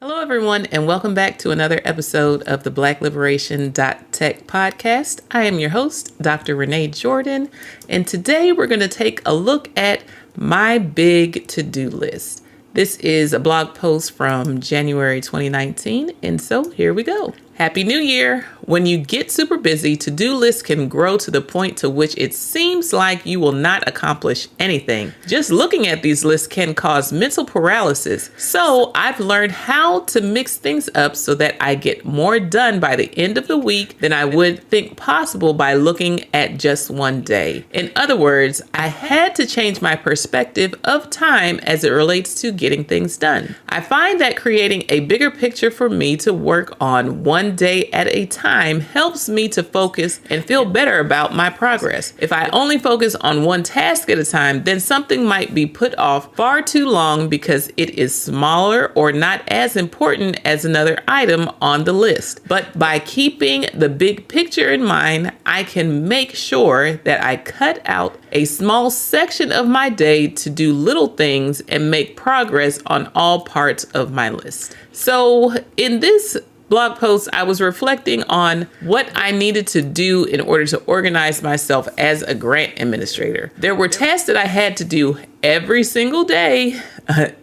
Hello, everyone, and welcome back to another episode of the Black-Liberation.Tech podcast. I am your host, Dr. Renee Jordan, and today we're going to take a look at my big to-do list. This is a blog post from January 2019, and so here we go. Happy New Year! When you get super busy, to-do lists can grow to the point to which it seems like you will not accomplish anything. Just looking at these lists can cause mental paralysis. So I've learned how to mix things up so that I get more done by the end of the week than I would think possible by looking at just one day. In other words, I had to change my perspective of time as it relates to getting things done. I find that creating a bigger picture for me to work on one day at a time helps me to focus and feel better about my progress. If I only focus on one task at a time, then something might be put off far too long because it is smaller or not as important as another item on the list. But by keeping the big picture in mind, I can make sure that I cut out a small section of my day to do little things and make progress on all parts of my list. So in this blog post, I was reflecting on what I needed to do in order to organize myself as a grant administrator. There were tasks that I had to do every single day, an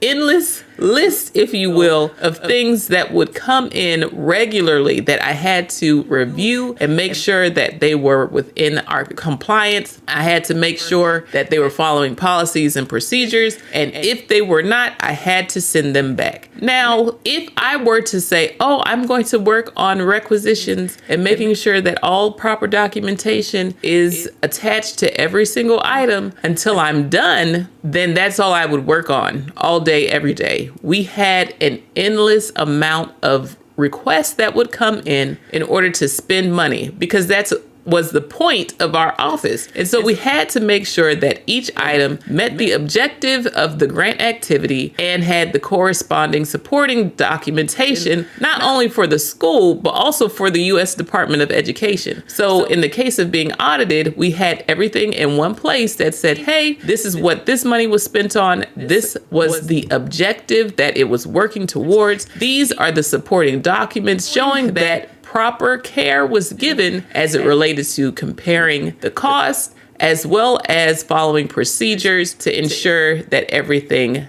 endless list, if you will, of things that would come in regularly that I had to review and make sure that they were within our compliance. I had to make sure that they were following policies and procedures. And if they were not, I had to send them back. Now, if I were to say, oh, I'm going to work on requisitions and making sure that all proper documentation is attached to every single item until I'm done, then that's all I would work on all day, every day. We had an endless amount of requests that would come in order to spend money, because that was the point of our office. And so we had to make sure that each item met the objective of the grant activity and had the corresponding supporting documentation, not only for the school, but also for the U.S. Department of Education. So in the case of being audited, we had everything in one place that said, hey, this is what this money was spent on. This was the objective that it was working towards. These are the supporting documents showing that proper care was given as it related to comparing the costs as well as following procedures to ensure that everything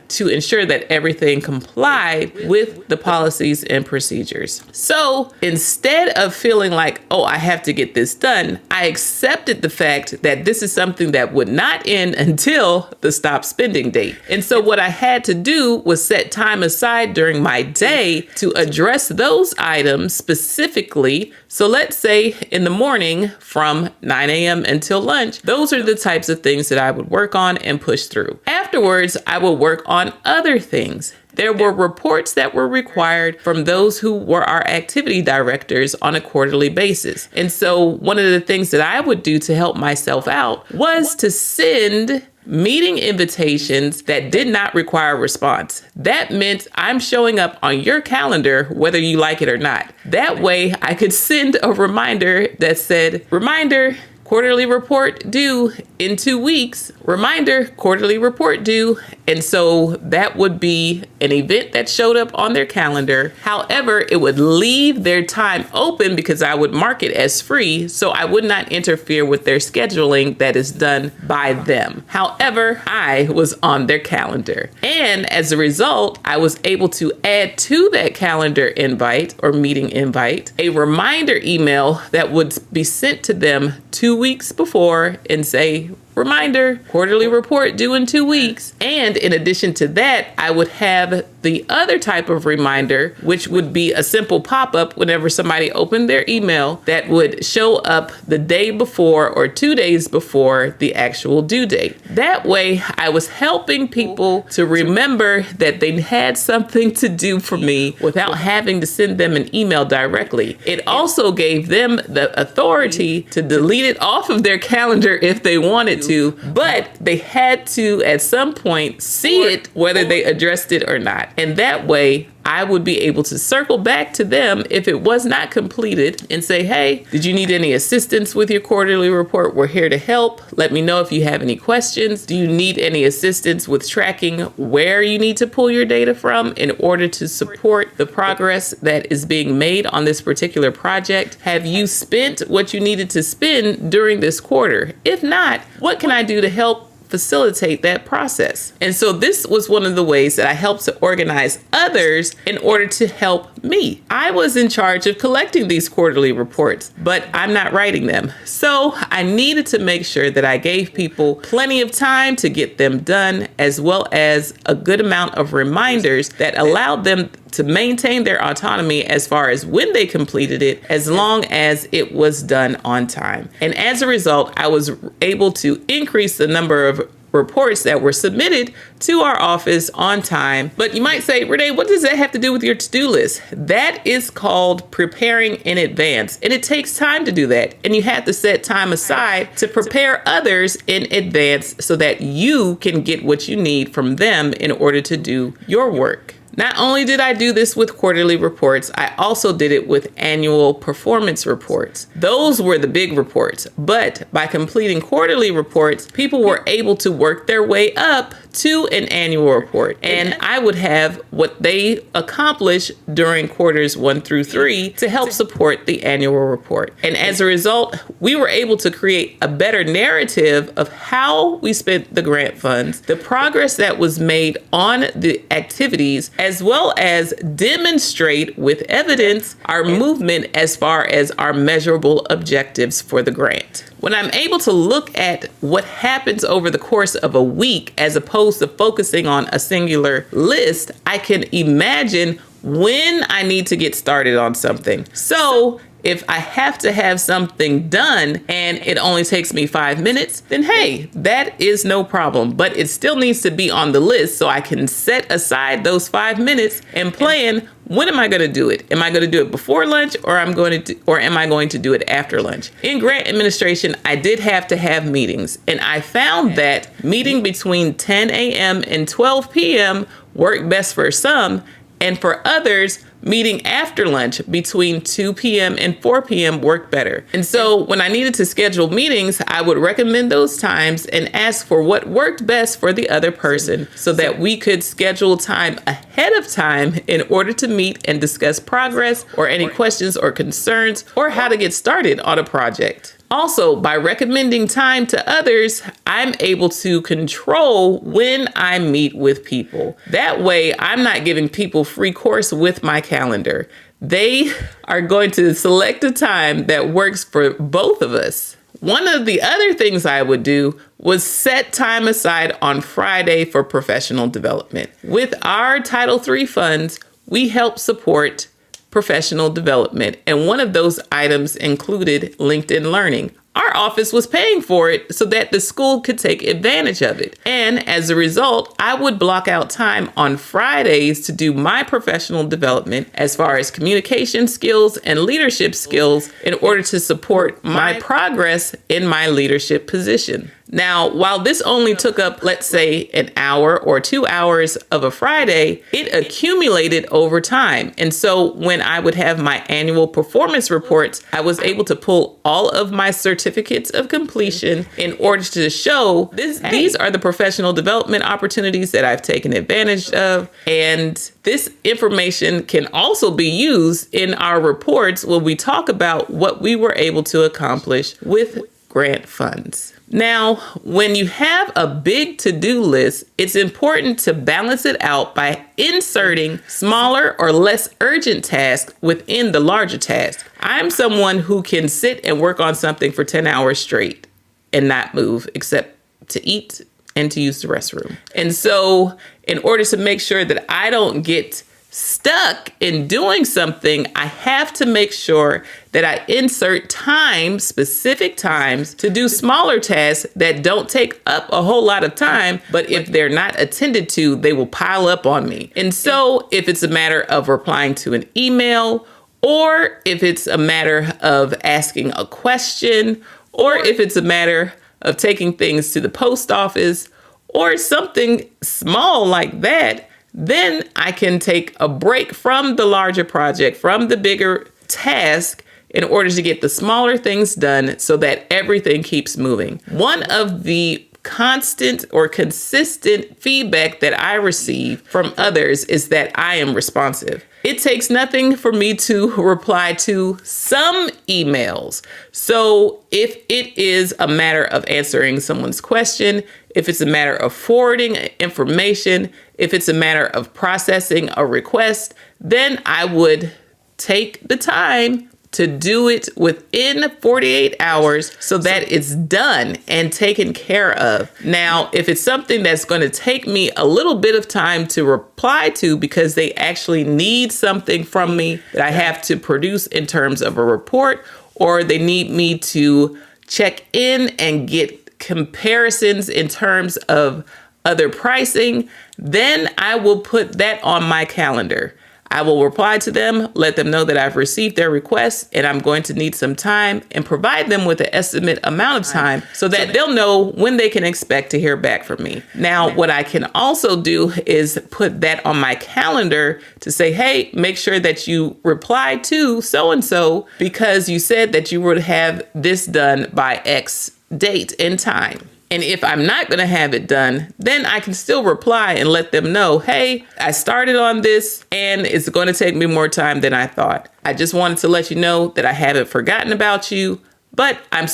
complied with the policies and procedures. So instead of feeling like, oh, I have to get this done, I accepted the fact that this is something that would not end until the stop spending date. And so what I had to do was set time aside during my day to address those items specifically. So let's say in the morning from 9 a.m. until lunch, those are the types of things that I would work on and push through. Afterwards, I will work on other things. There were reports that were required from those who were our activity directors on a quarterly basis. And so one of the things that I would do to help myself out was to send meeting invitations that did not require a response. That meant I'm showing up on your calendar, whether you like it or not. That way I could send a reminder that said, reminder, quarterly report due in 2 weeks. Reminder, quarterly report due. And so that would be an event that showed up on their calendar. However, it would leave their time open because I would mark it as free, so I would not interfere with their scheduling that is done by them. However, I was on their calendar. And as a result, I was able to add to that calendar invite or meeting invite a reminder email that would be sent to them 2 weeks before and say, reminder, quarterly report due in 2 weeks. And in addition to that, I would have the other type of reminder, which would be a simple pop-up whenever somebody opened their email that would show up the day before or 2 days before the actual due date. That way, I was helping people to remember that they had something to do for me without having to send them an email directly. It also gave them the authority to delete it off of their calendar if they wanted to, but they had to at some point see it whether they addressed it or not. And that way I would be able to circle back to them if it was not completed and say, hey, did you need any assistance with your quarterly report? We're here to help. Let me know if you have any questions. Do you need any assistance with tracking where you need to pull your data from in order to support the progress that is being made on this particular project? Have you spent what you needed to spend during this quarter? If not, what can I do to help facilitate that process? And so this was one of the ways that I helped to organize others in order to help me. I was in charge of collecting these quarterly reports, but I'm not writing them. So I needed to make sure that I gave people plenty of time to get them done, as well as a good amount of reminders that allowed them to maintain their autonomy as far as when they completed it, as long as it was done on time. And as a result, I was able to increase the number of reports that were submitted to our office on time. But you might say, Renee, what does that have to do with your to-do list? That is called preparing in advance. And it takes time to do that. And you have to set time aside to prepare others in advance so that you can get what you need from them in order to do your work. Not only did I do this with quarterly reports, I also did it with annual performance reports. Those were the big reports, but by completing quarterly reports, people were able to work their way up to an annual report. And I would have what they accomplish during quarters 1 through 3 to help support the annual report. And as a result, we were able to create a better narrative of how we spent the grant funds, the progress that was made on the activities, as well as demonstrate with evidence our movement as far as our measurable objectives for the grant. When I'm able to look at what happens over the course of a week, as opposed to focusing on a singular list, I can imagine when I need to get started on something. So if I have to have something done and it only takes me 5 minutes, then hey, that is no problem. But it still needs to be on the list so I can set aside those 5 minutes and plan, when am I going to do it? Am I going to do it before lunch, or am I going to do it after lunch? In grant administration, I did have to have meetings, and I found that meeting between 10 a.m. and 12 p.m. worked best for some, and for others, meeting after lunch between 2 p.m. and 4 p.m. worked better. And so when I needed to schedule meetings, I would recommend those times and ask for what worked best for the other person so that we could schedule time ahead of time in order to meet and discuss progress or any questions or concerns or how to get started on a project. Also, by recommending time to others, I'm able to control when I meet with people. That way, I'm not giving people free course with my calendar. They are going to select a time that works for both of us. One of the other things I would do was set time aside on Friday for professional development. With our Title III funds, we help support professional development, and one of those items included LinkedIn Learning. Our office was paying for it so that the school could take advantage of it. And as a result, I would block out time on Fridays to do my professional development as far as communication skills and leadership skills in order to support my progress in my leadership position. Now, while this only took up, let's say, an hour or 2 hours of a Friday, it accumulated over time. And so when I would have my annual performance reports, I was able to pull all of my certificates of completion in order to show these are the professional development opportunities that I've taken advantage of. And this information can also be used in our reports when we talk about what we were able to accomplish with grant funds. Now, when you have a big to-do list, it's important to balance it out by inserting smaller or less urgent tasks within the larger task. I'm someone who can sit and work on something for 10 hours straight and not move except to eat and to use the restroom. And so in order to make sure that I don't get stuck in doing something, I have to make sure that I insert time, specific times, to do smaller tasks that don't take up a whole lot of time, but if they're not attended to, they will pile up on me. And so if it's a matter of replying to an email, or if it's a matter of asking a question, or if it's a matter of taking things to the post office, or something small like that, then I can take a break from the larger project, from the bigger task, in order to get the smaller things done so that everything keeps moving. One of the constant or consistent feedback that I receive from others is that I am responsive. It takes nothing for me to reply to some emails. So if it is a matter of answering someone's question, if it's a matter of forwarding information, if it's a matter of processing a request, then I would take the time to do it within 48 hours so that it's done and taken care of. Now, if it's something that's going to take me a little bit of time to reply to because they actually need something from me that I have to produce in terms of a report, or they need me to check in and get comparisons in terms of other pricing, then I will put that on my calendar. I will reply to them, let them know that I've received their request and I'm going to need some time, and provide them with an estimate amount of time so that they'll know when they can expect to hear back from me. Now, what I can also do is put that on my calendar to say, hey, make sure that you reply to so-and-so because you said that you would have this done by X date and time. And if I'm not going to have it done, then I can still reply and let them know, hey, I started on this and it's going to take me more time than I thought. I just wanted to let you know that I haven't forgotten about you, but I'm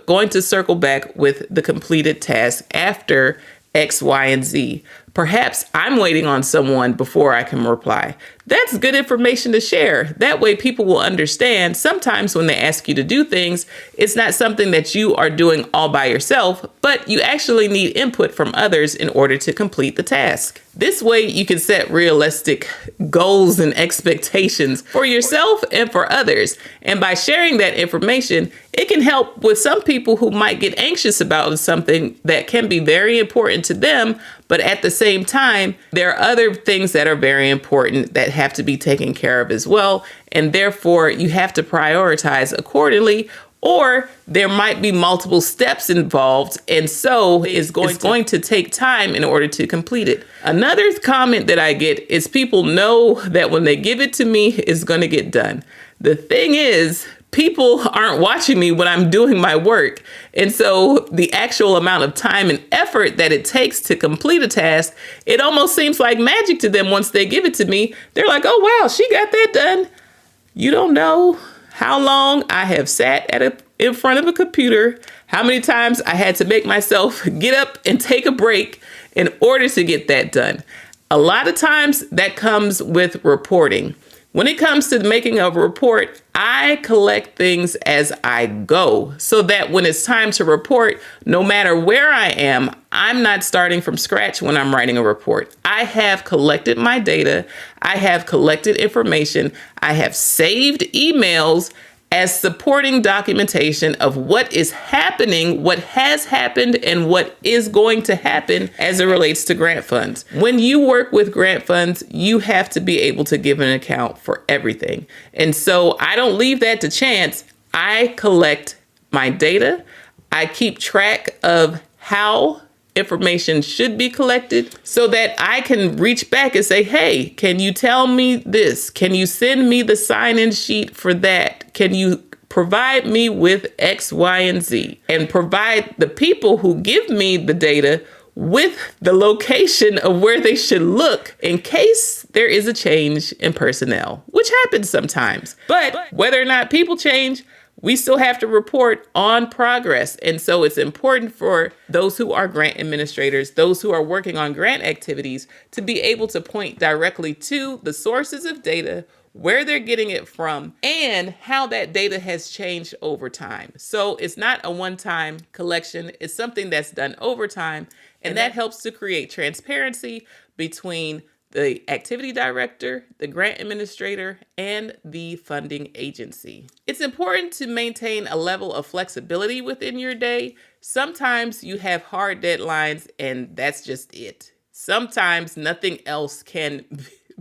going to circle back with the completed task after X, Y, and Z. Perhaps I'm waiting on someone before I can reply. That's good information to share. That way people will understand sometimes when they ask you to do things, it's not something that you are doing all by yourself, but you actually need input from others in order to complete the task. This way you can set realistic goals and expectations for yourself and for others. And by sharing that information, it can help with some people who might get anxious about something that can be very important to them, but at the same time, there are other things that are very important that have to be taken care of as well. And therefore, you have to prioritize accordingly, or there might be multiple steps involved. And so it's going to take time in order to complete it. Another comment that I get is people know that when they give it to me, it's going to get done. The thing is, people aren't watching me when I'm doing my work. And so the actual amount of time and effort that it takes to complete a task, it almost seems like magic to them once they give it to me. They're like, oh, wow, she got that done. You don't know how long I have sat in front of a computer, how many times I had to make myself get up and take a break in order to get that done. A lot of times that comes with reporting. When it comes to making a report, I collect things as I go so that when it's time to report, no matter where I am, I'm not starting from scratch when I'm writing a report. I have collected my data. I have collected information. I have saved emails as supporting documentation of what is happening, what has happened, and what is going to happen as it relates to grant funds. When you work with grant funds, you have to be able to give an account for everything. And so I don't leave that to chance. I collect my data. I keep track of how information should be collected so that I can reach back and say, hey, can you tell me this? Can you send me the sign-in sheet for that? Can you provide me with X, Y, and Z? And provide the people who give me the data with the location of where they should look in case there is a change in personnel, which happens sometimes. But whether or not people change, we still have to report on progress. And so it's important for those who are grant administrators, those who are working on grant activities, to be able to point directly to the sources of data, where they're getting it from, and how that data has changed over time. So it's not a one-time collection. It's something that's done over time. And that helps to create transparency between the activity director, the grant administrator, and the funding agency. It's important to maintain a level of flexibility within your day. Sometimes you have hard deadlines and that's just it. Sometimes nothing else can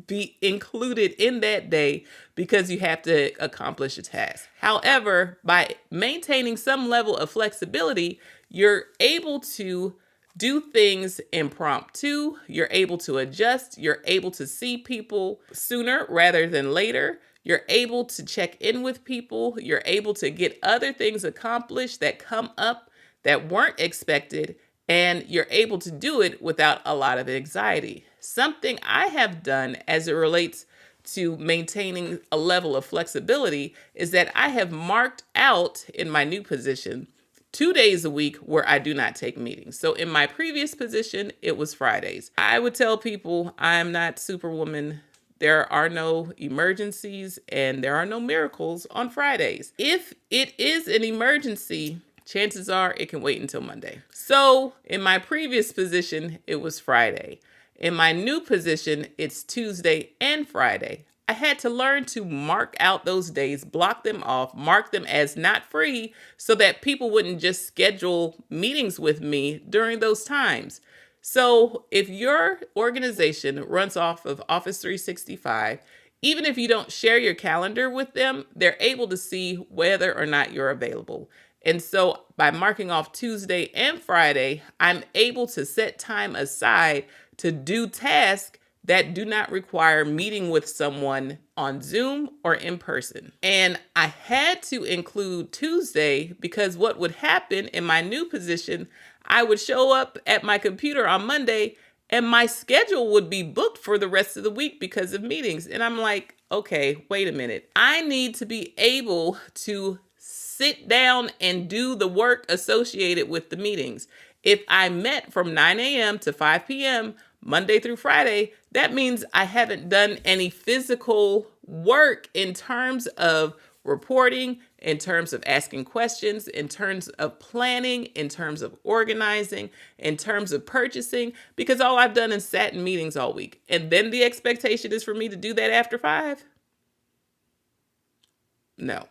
be included in that day because you have to accomplish a task. However, by maintaining some level of flexibility, you're able to do things impromptu. You're able to adjust. You're able to see people sooner rather than later. You're able to check in with people. You're able to get other things accomplished that come up that weren't expected. And you're able to do it without a lot of anxiety. Something I have done as it relates to maintaining a level of flexibility is that I have marked out in my new position 2 days a week where I do not take meetings. So in my previous position, it was Fridays. I would tell people I'm not Superwoman. There are no emergencies and there are no miracles on Fridays. If it is an emergency, chances are it can wait until Monday. So in my previous position, it was Friday. In my new position, it's Tuesday and Friday. I had to learn to mark out those days, block them off, mark them as not free so that people wouldn't just schedule meetings with me during those times. So if your organization runs off of Office 365, even if you don't share your calendar with them, they're able to see whether or not you're available. And so by marking off Tuesday and Friday, I'm able to set time aside to do tasks that do not require meeting with someone on Zoom or in person. And I had to include Tuesday because what would happen in my new position, I would show up at my computer on Monday and my schedule would be booked for the rest of the week because of meetings. And I'm like, okay, wait a minute. I need to be able to sit down and do the work associated with the meetings. If I met from 9 a.m. to 5 p.m., Monday through Friday, that means I haven't done any physical work in terms of reporting, in terms of asking questions, in terms of planning, in terms of organizing, in terms of purchasing, because all I've done is sat in meetings all week. And then the expectation is for me to do that after 5? No.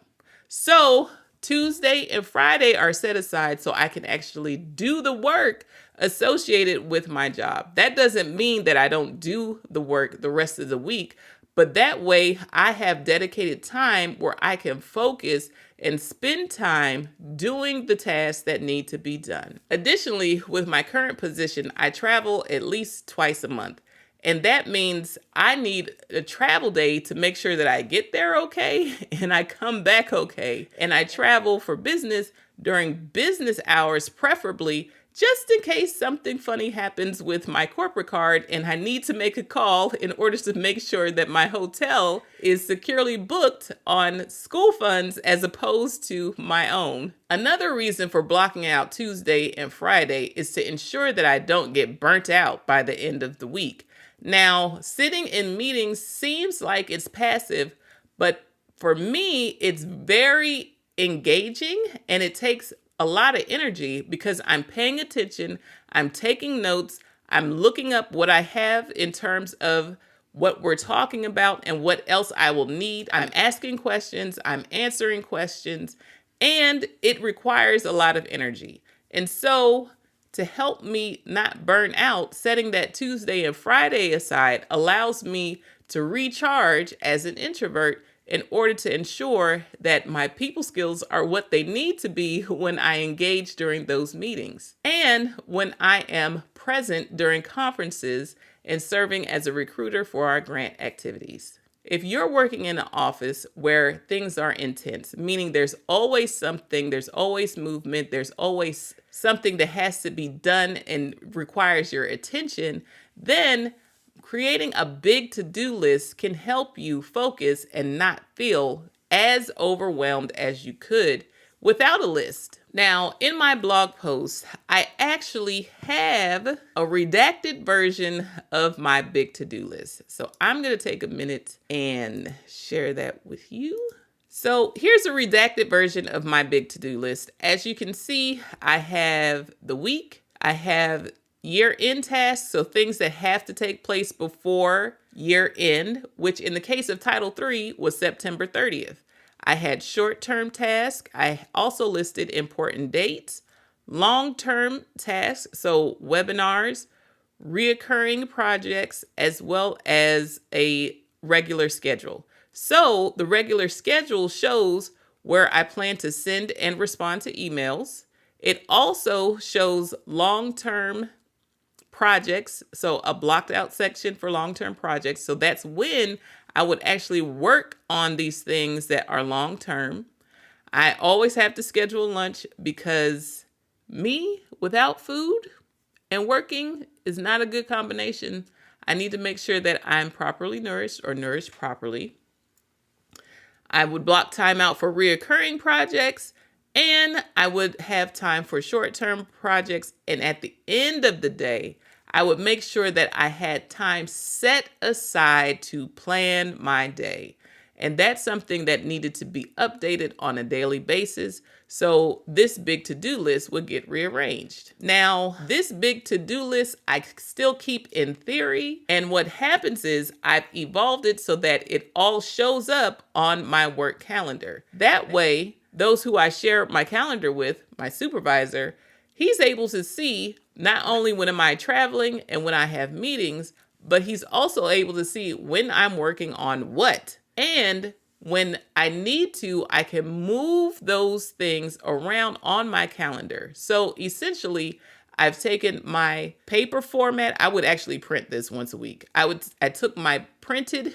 So Tuesday and Friday are set aside so I can actually do the work associated with my job. That doesn't mean that I don't do the work the rest of the week, but that way I have dedicated time where I can focus and spend time doing the tasks that need to be done. Additionally, with my current position, I travel at least twice a month. And that means I need a travel day to make sure that I get there okay and I come back okay. And I travel for business during business hours, preferably, just in case something funny happens with my corporate card and I need to make a call in order to make sure that my hotel is securely booked on school funds as opposed to my own. Another reason for blocking out Tuesday and Friday is to ensure that I don't get burnt out by the end of the week. Now, sitting in meetings seems like it's passive, but for me, it's very engaging and it takes a lot of energy because I'm paying attention, I'm taking notes, I'm looking up what I have in terms of what we're talking about and what else I will need. I'm asking questions, I'm answering questions, and it requires a lot of energy. And so to help me not burn out, setting that Tuesday and Friday aside allows me to recharge as an introvert in order to ensure that my people skills are what they need to be when I engage during those meetings and when I am present during conferences and serving as a recruiter for our grant activities. If you're working in an office where things are intense, meaning there's always something, there's always movement, there's always something that has to be done and requires your attention, then creating a big to-do list can help you focus and not feel as overwhelmed as you could without a list. Now, in my blog post, I actually have a redacted version of my big to-do list. So I'm going to take a minute and share that with you. So here's a redacted version of my big to-do list. As you can see, I have the week, I have year-end tasks, so things that have to take place before year-end, which in the case of Title III was September 30th. I had short-term tasks. I also listed important dates, long-term tasks, so webinars, reoccurring projects, as well as a regular schedule. So the regular schedule shows where I plan to send and respond to emails. It also shows long-term projects. So a blocked out section for long-term projects. So that's when I would actually work on these things that are long-term. I always have to schedule lunch because me without food and working is not a good combination. I need to make sure that I'm properly nourished or nourished properly. I would block time out for reoccurring projects, and I would have time for short-term projects. And at the end of the day, I would make sure that I had time set aside to plan my day. And that's something that needed to be updated on a daily basis. So this big to-do list would get rearranged. Now, this big to-do list, I still keep in theory. And what happens is I've evolved it so that it all shows up on my work calendar. That way, those who I share my calendar with, my supervisor, he's able to see not only when am I traveling and when I have meetings, but he's also able to see when I'm working on what. And when I need to, I can move those things around on my calendar. So essentially, I've taken my paper format. I would actually print this once a week. I took my printed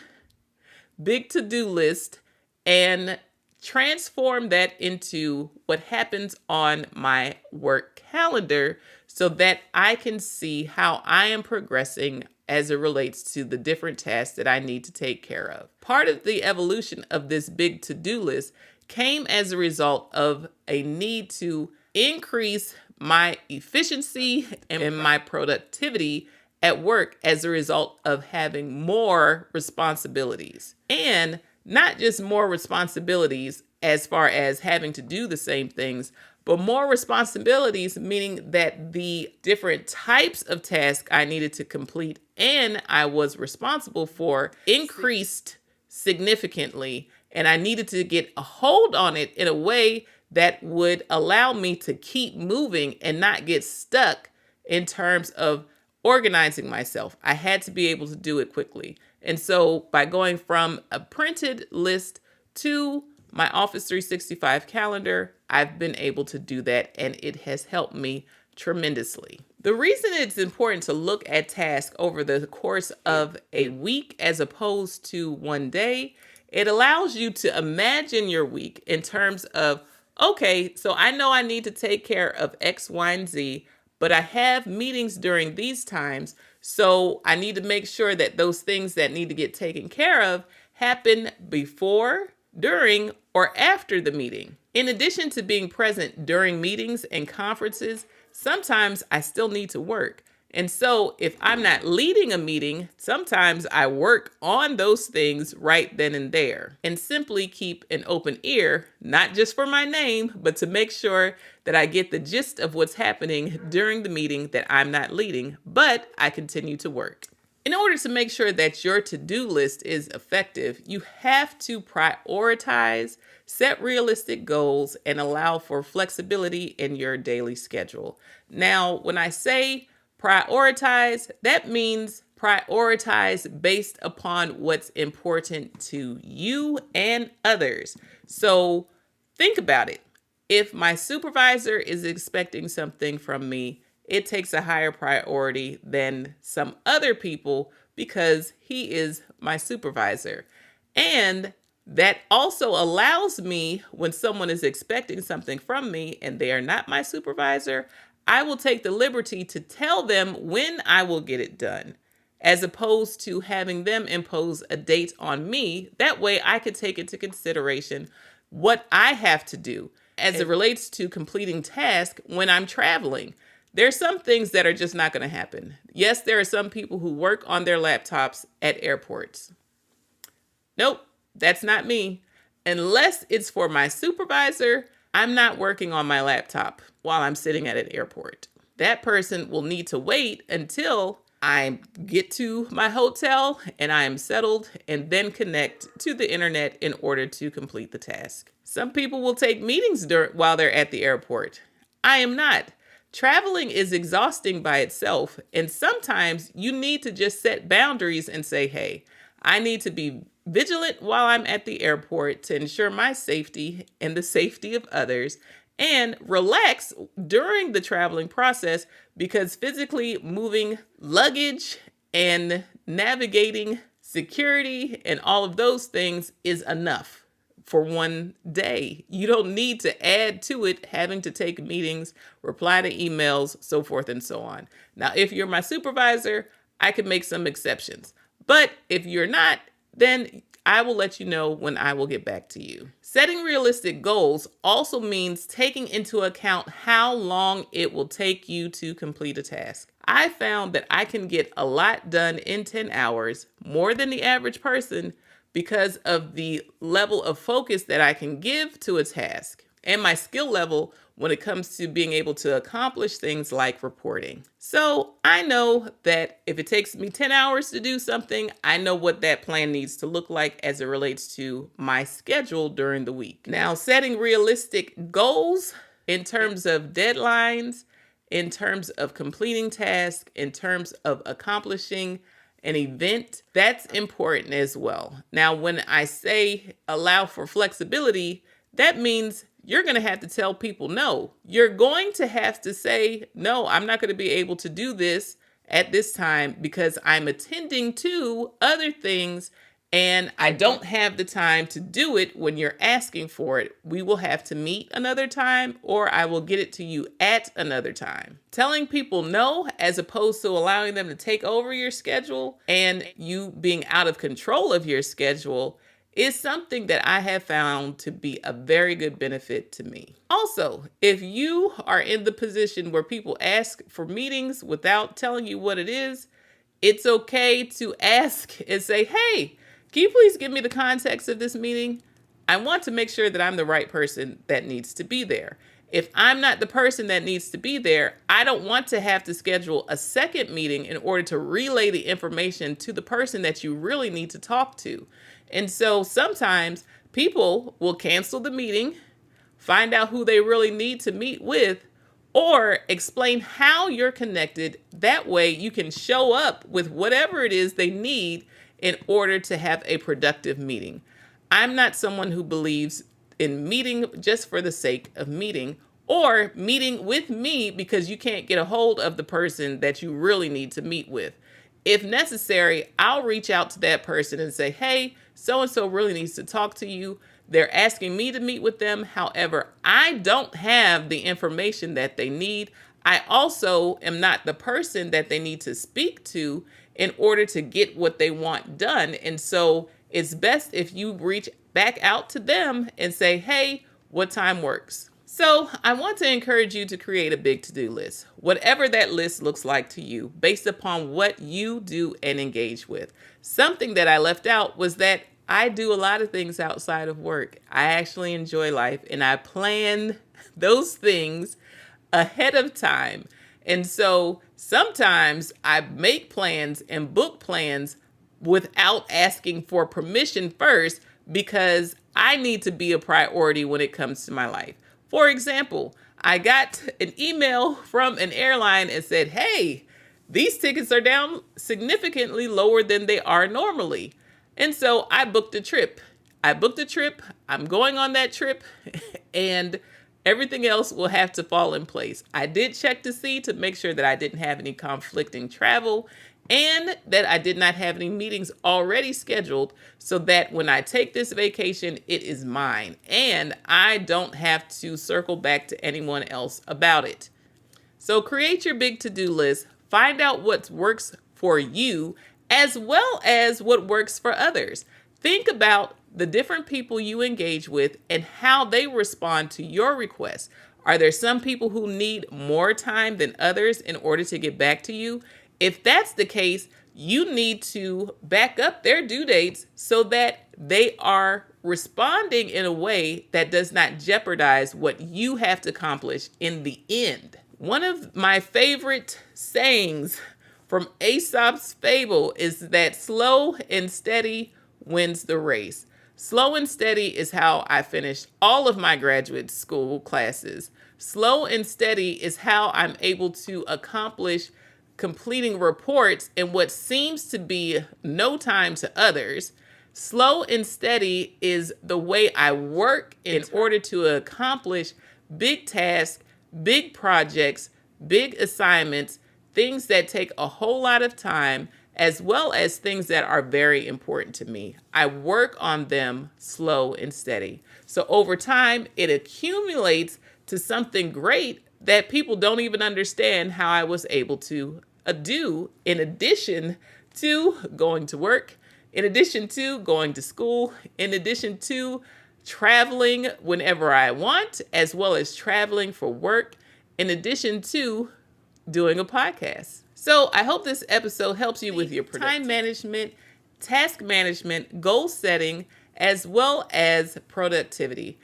big to-do list and transformed that into what happens on my work calendar so that I can see how I am progressing as it relates to the different tasks that I need to take care of. Part of the evolution of this big to-do list came as a result of a need to increase my efficiency and my productivity at work as a result of having more responsibilities. And not just more responsibilities as far as having to do the same things, but more responsibilities, meaning that the different types of tasks I needed to complete and I was responsible for increased significantly. And I needed to get a hold on it in a way that would allow me to keep moving and not get stuck in terms of organizing myself. I had to be able to do it quickly. And so by going from a printed list to my Office 365 calendar, I've been able to do that, and it has helped me tremendously. The reason it's important to look at tasks over the course of a week as opposed to one day, it allows you to imagine your week in terms of, okay, so I know I need to take care of X, Y, and Z, but I have meetings during these times, so I need to make sure that those things that need to get taken care of happen before, during, or after the meeting. In addition to being present during meetings and conferences, sometimes I still need to work. And so if I'm not leading a meeting, sometimes I work on those things right then and there and simply keep an open ear, not just for my name, but to make sure that I get the gist of what's happening during the meeting that I'm not leading, but I continue to work. In order to make sure that your to-do list is effective, you have to prioritize, set realistic goals, and allow for flexibility in your daily schedule. Now, when I say prioritize, that means prioritize based upon what's important to you and others. So think about it. If my supervisor is expecting something from me, it takes a higher priority than some other people because he is my supervisor. And that also allows me, when someone is expecting something from me and they are not my supervisor, I will take the liberty to tell them when I will get it done, as opposed to having them impose a date on me. That way I could take into consideration what I have to do as it relates to completing tasks when I'm traveling. There's some things that are just not going to happen. Yes, there are some people who work on their laptops at airports. Nope, that's not me. Unless it's for my supervisor, I'm not working on my laptop while I'm sitting at an airport. That person will need to wait until I get to my hotel and I am settled and then connect to the internet in order to complete the task. Some people will take meetings while they're at the airport. I am not. Traveling is exhausting by itself, and sometimes you need to just set boundaries and say, hey, I need to be vigilant while I'm at the airport to ensure my safety and the safety of others. and relax during the traveling process, because physically moving luggage and navigating security and all of those things is enough for one day. You don't need to add to it having to take meetings, reply to emails, so forth and so on. Now, if you're my supervisor, I can make some exceptions. But if you're not, then I will let you know when I will get back to you. Setting realistic goals also means taking into account how long it will take you to complete a task. I found that I can get a lot done in 10 hours, more than the average person, because of the level of focus that I can give to a task and my skill level when it comes to being able to accomplish things like reporting. So I know that if it takes me 10 hours to do something, I know what that plan needs to look like as it relates to my schedule during the week. Now, setting realistic goals in terms of deadlines, in terms of completing tasks, in terms of accomplishing an event, that's important as well. Now, when I say allow for flexibility, that means you're going to have to tell people no. You're going to have to say, no, I'm not going to be able to do this at this time because I'm attending to other things and I don't have the time to do it when you're asking for it. We will have to meet another time, or I will get it to you at another time. Telling people no, as opposed to allowing them to take over your schedule and you being out of control of your schedule, is something that I have found to be a very good benefit to me. Also, if you are in the position where people ask for meetings without telling you what it is, it's okay to ask and say, hey, can you please give me the context of this meeting? I want to make sure that I'm the right person that needs to be there. If I'm not the person that needs to be there, I don't want to have to schedule a second meeting in order to relay the information to the person that you really need to talk to. And so sometimes people will cancel the meeting, find out who they really need to meet with, or explain how you're connected. That way you can show up with whatever it is they need in order to have a productive meeting. I'm not someone who believes in meeting just for the sake of meeting, or meeting with me because you can't get a hold of the person that you really need to meet with. If necessary, I'll reach out to that person and say, hey, so-and-so really needs to talk to you. They're asking me to meet with them. However, I don't have the information that they need. I also am not the person that they need to speak to in order to get what they want done. And so it's best if you reach back out to them and say, hey, what time works? So I want to encourage you to create a big to-do list, whatever that list looks like to you, based upon what you do and engage with. Something that I left out was that I do a lot of things outside of work. I actually enjoy life and I plan those things ahead of time. And so sometimes I make plans and book plans without asking for permission first, because I need to be a priority when it comes to my life. For example, I got an email from an airline and said, hey, these tickets are down significantly lower than they are normally. And so I booked a trip. I'm going on that trip and everything else will have to fall in place. I did check to see to make sure that I didn't have any conflicting travel and that I did not have any meetings already scheduled, so that when I take this vacation, it is mine and I don't have to circle back to anyone else about it. So create your big to-do list, find out what works for you as well as what works for others. Think about the different people you engage with and how they respond to your requests. Are there some people who need more time than others in order to get back to you? If that's the case, you need to back up their due dates so that they are responding in a way that does not jeopardize what you have to accomplish in the end. One of my favorite sayings from Aesop's fable is that slow and steady wins the race. Slow and steady is how I finished all of my graduate school classes. Slow and steady is how I'm able to accomplish completing reports in what seems to be no time to others. Slow and steady is the way I work in order to accomplish big tasks, big projects, big assignments, things that take a whole lot of time, as well as things that are very important to me. I work on them slow and steady. So over time, it accumulates to something great that people don't even understand how I was able to do, in addition to going to work, in addition to going to school, in addition to traveling whenever I want, as well as traveling for work, in addition to doing a podcast. So I hope this episode helps you with your time management, task management, goal setting, as well as productivity.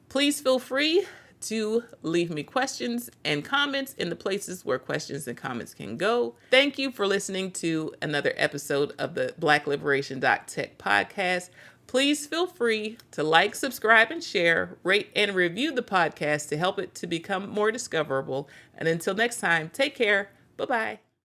Please feel free to leave me questions and comments in the places where questions and comments can go. Thank you for listening to another episode of the Black-Liberation.Tech podcast. Please feel free to like, subscribe, and share, rate, and review the podcast to help it to become more discoverable. And until next time, take care. Bye-bye.